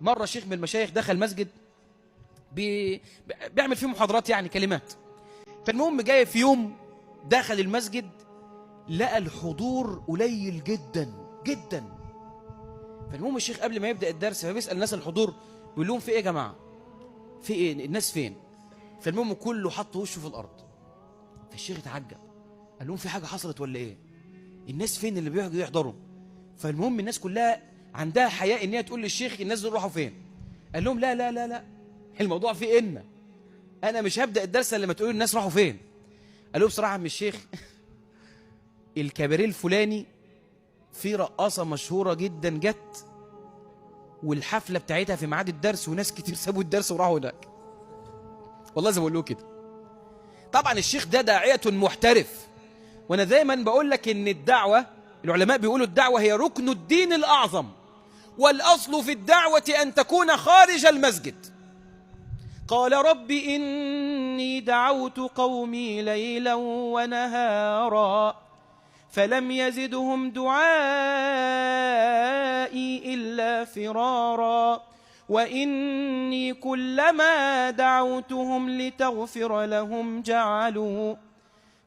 مرة شيخ من المشايخ دخل مسجد بيعمل فيه محاضرات يعني كلمات. فالمهم جاي في يوم دخل المسجد لقى الحضور قليل جدا جدا. فالمهم الشيخ قبل ما يبدأ الدرس فبيسأل الناس الحضور بيقول لهم في ايه يا جماعة؟ في ايه؟ الناس فين؟ فالمهم كله حط وشه في الأرض. فالشيخ اتعجب قال لهم في حاجة حصلت ولا ايه؟ الناس فين اللي بيجوا يحضروا؟ فالمهم الناس كلها عندها حياء ان هي تقول للشيخ الناس دول راحوا فين؟ قال لهم لا لا لا لا، الموضوع فيه ان انا مش هبدأ الدرس الا لما تقولوا الناس راحوا فين. قال له بصراحة يا عم الشيخ الكباريه الفلاني في رقاصة مشهورة جدا جت والحفلة بتاعتها في ميعاد الدرس وناس كتير سابوا الدرس وراحوا هناك. والله زي ما بقول له كده. طبعا الشيخ ده داعية محترف، وانا دايما بقول لك ان الدعوة، العلماء بيقولوا الدعوة هي ركن الدين الأعظم، والأصل في الدعوة أن تكون خارج المسجد. قال رب إني دعوت قومي ليلا ونهارا فلم يزدهم دعائي إلا فرارا وإني كلما دعوتهم لتغفر لهم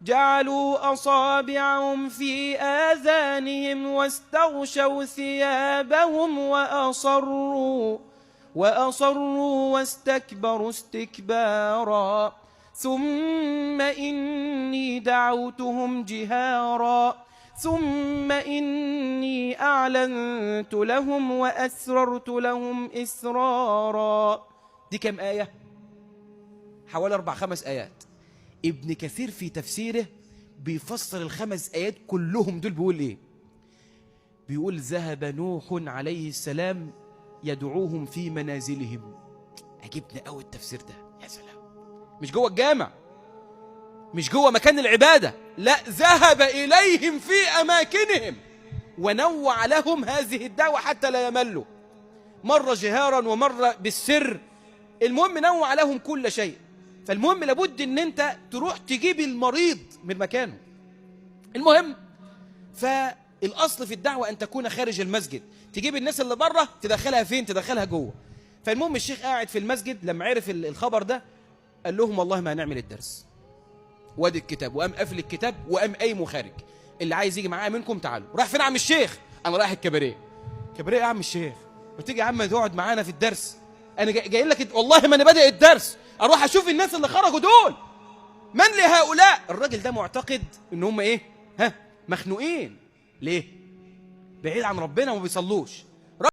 جعلوا أصابعهم في آذانهم واستغشوا ثيابهم وأصروا واستكبروا استكبارا ثم إني دعوتهم جهارا ثم إني أعلنت لهم وأسررت لهم إسرارا. دي كم آية؟ حوالي 4-5 آيات. ابن كثير في تفسيره بيفسر ال5 آيات كلهم دول بيقول إيه؟ بيقول ذهب نوح عليه السلام يدعوهم في منازلهم. عجبني قوي التفسير ده، يا سلام. مش جوه الجامع، مش جوه مكان العبادة، لا، ذهب إليهم في أماكنهم ونوع لهم هذه الدعوة حتى لا يملوا، مرة جهارا ومرة بالسر، المهم نوع لهم كل شيء. فالمهم لابد ان انت تروح تجيب المريض من مكانه. المهم فالأصل في الدعوة أن تكون خارج المسجد، تجيب الناس اللي بره تدخلها فين؟ تدخلها جوه. فالمهم الشيخ قاعد في المسجد لما عرف الخبر ده قال لهم والله ما هنعمل الدرس، وادي الكتاب، وقام قافل الكتاب وقام قايم وخارج. اللي عايز يجي معايا منكم تعالوا. راح فين يا عم الشيخ؟ انا رايح الكباريه. كباريه يا عم الشيخ؟ ما تيجي يا عم تقعد معانا في الدرس، انا جاي لك والله ما انا بادئ الدرس، اروح اشوف الناس اللي خرجوا دول من لهؤلاء. الراجل ده معتقد ان هم ايه؟ مخنوقين. ليه؟ بعيد عن ربنا وما بيصلوش.